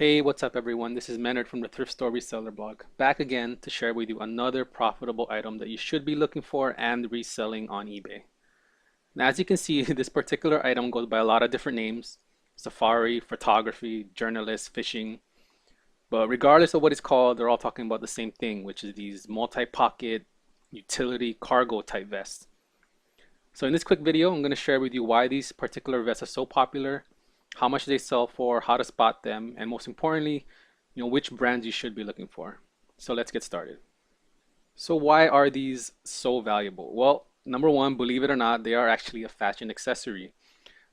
Hey, what's up everyone? This is Menard from the Thrift Store Reseller blog, back again to share with you another profitable item that you should be looking for and reselling on eBay. Now, as you can see, this particular item goes by a lot of different names: safari, photography, journalist, fishing. But regardless of what it's called, they're all talking about the same thing, which is these multi-pocket utility cargo type vests. So in this quick video, I'm going to share with you why these particular vests are so popular, how much they sell for, how to spot them, and most importantly, which brands you should be looking for. So let's get started. So why are these so valuable? Well, number one, believe it or not, they are actually a fashion accessory.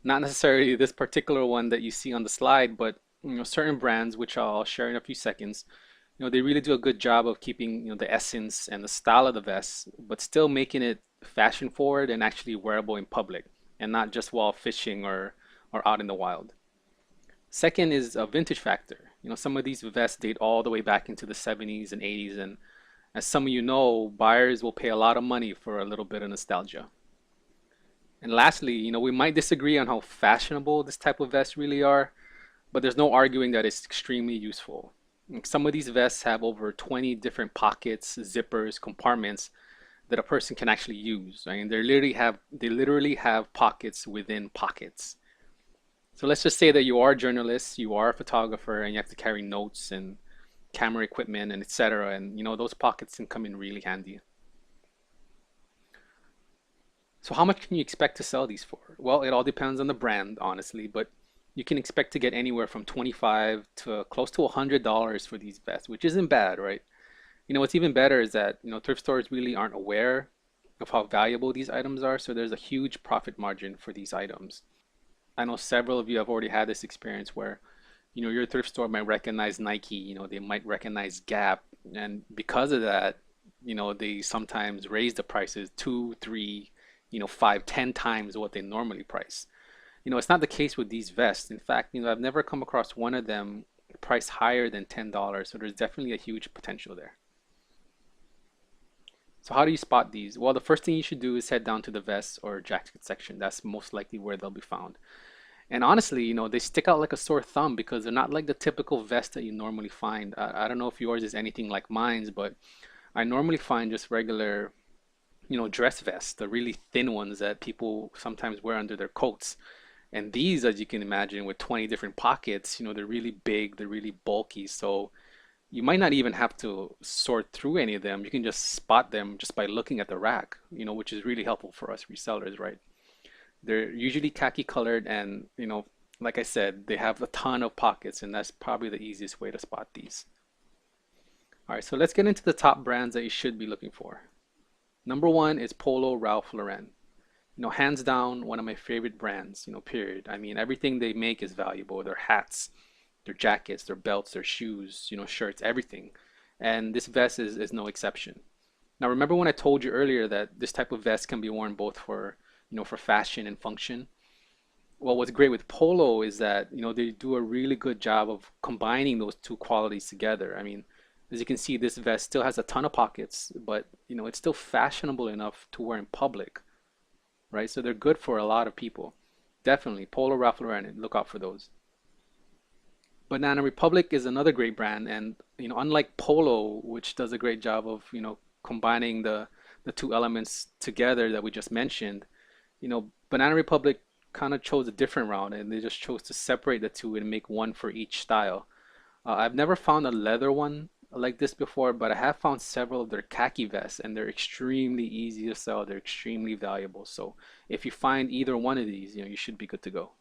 Not necessarily this particular one that you see on the slide, but certain brands, which I'll share in a few seconds, they really do a good job of keeping, the essence and the style of the vest, but still making it fashion forward and actually wearable in public, and not just while fishing or out in the wild. Second is a vintage factor. Some of these vests date all the way back into the 70s and 80s, and as some of you know, buyers will pay a lot of money for a little bit of nostalgia. And lastly, we might disagree on how fashionable this type of vests really are, but there's no arguing that it's extremely useful. Some of these vests have over 20 different pockets, zippers, compartments that a person can actually use. I mean, they literally have pockets within pockets. So let's just say that you are a journalist, you are a photographer, and you have to carry notes and camera equipment and etc. And those pockets can come in really handy. So how much can you expect to sell these for? Well, it all depends on the brand, honestly, but you can expect to get anywhere from 25 to close to $100 for these vests, which isn't bad, right? What's even better is that thrift stores really aren't aware of how valuable these items are, so there's a huge profit margin for these items. I know several of you have already had this experience where your thrift store might recognize Nike, they might recognize Gap, and because of that, they sometimes raise the prices two, three, five, 10 times what they normally price. It's not the case with these vests. In fact, I've never come across one of them priced higher than $10, so there's definitely a huge potential there. So how do you spot these? Well, the first thing you should do is head down to the vest or jacket section. That's most likely where they'll be found. And honestly, they stick out like a sore thumb because they're not like the typical vest that you normally find. I don't know if yours is anything like mine's, but I normally find just regular, dress vests, the really thin ones that people sometimes wear under their coats. And these, as you can imagine, with 20 different pockets, they're really big, they're really bulky. So you might not even have to sort through any of them. You can just spot them just by looking at the rack, which is really helpful for us resellers, right? They're usually khaki colored and, like I said, they have a ton of pockets, and that's probably the easiest way to spot these. All right, so let's get into the top brands that you should be looking for. Number one is Polo Ralph Lauren. Hands down, one of my favorite brands, period. I mean, everything they make is valuable. Their hats, their jackets, their belts, their shoes, shirts, everything. And this vest is no exception. Now, remember when I told you earlier that this type of vest can be worn both for, for fashion and function? Well, what's great with Polo is that, they do a really good job of combining those two qualities together. I mean, as you can see, this vest still has a ton of pockets, but, it's still fashionable enough to wear in public, right? So they're good for a lot of people. Definitely, Polo Ralph Lauren, look out for those. Banana Republic is another great brand, and unlike Polo, which does a great job of combining the two elements together that we just mentioned, Banana Republic kind of chose a different route, and they just chose to separate the two and make one for each style. I've never found a leather one like this before, but I have found several of their khaki vests, and they're extremely easy to sell. They're extremely valuable. So if you find either one of these, you should be good to go.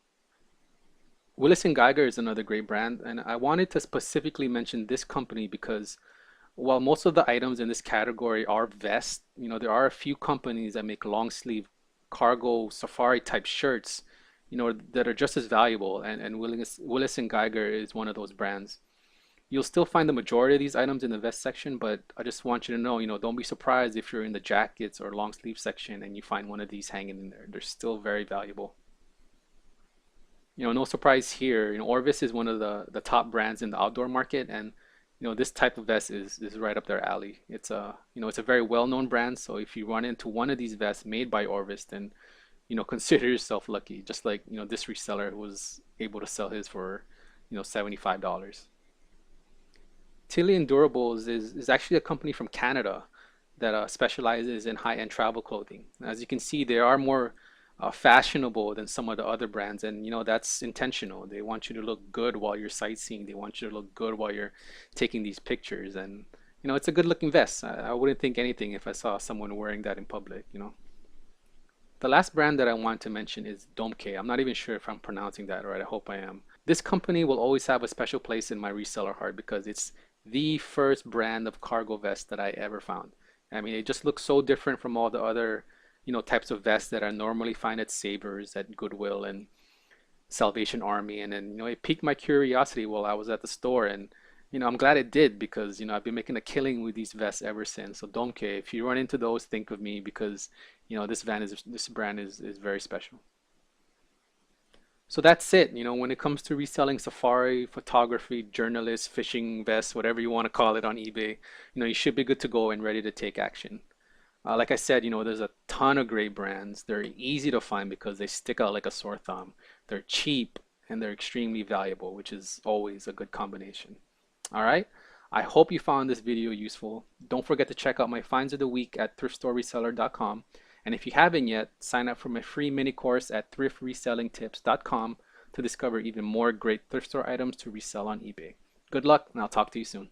Willis and Geiger is another great brand, and I wanted to specifically mention this company because while most of the items in this category are vests, there are a few companies that make long sleeve cargo safari type shirts, that are just as valuable, and Willis and Geiger is one of those brands. You'll still find the majority of these items in the vest section, but I just want you to know, don't be surprised if you're in the jackets or long sleeve section and you find one of these hanging in there. They're still very valuable. No surprise here. Orvis is one of the top brands in the outdoor market, and this type of vest is right up their alley. It's a very well-known brand, so if you run into one of these vests made by Orvis, then consider yourself lucky. Just like this reseller was able to sell his for $75. Tilly Endurables is actually a company from Canada that specializes in high-end travel clothing. As you can see, they are more fashionable than some of the other brands, and that's intentional. They want you to look good while you're sightseeing. They want you to look good while you're taking these pictures, and it's a good-looking vest. I wouldn't think anything if I saw someone wearing that in public. The last brand that I want to mention is Domke. I'm not even sure if I'm pronouncing that right. I hope I am. This company will always have a special place in my reseller heart because it's the first brand of cargo vest that I ever found. I mean, it just looks so different from all the other, types of vests that I normally find at Savers, at Goodwill, and Salvation Army. And then, it piqued my curiosity while I was at the store. And, I'm glad it did because, I've been making a killing with these vests ever since. So Domke, if you run into those, think of me because, this brand is very special. So that's it. When it comes to reselling safari, photography, journalists, fishing vests, whatever you want to call it on eBay, you should be good to go and ready to take action. Like I said, there's a ton of great brands. They're easy to find because they stick out like a sore thumb. They're cheap and they're extremely valuable, which is always a good combination. All right. I hope you found this video useful. Don't forget to check out my finds of the week at thriftstorereseller.com. And if you haven't yet, sign up for my free mini course at thriftresellingtips.com to discover even more great thrift store items to resell on eBay. Good luck, and I'll talk to you soon.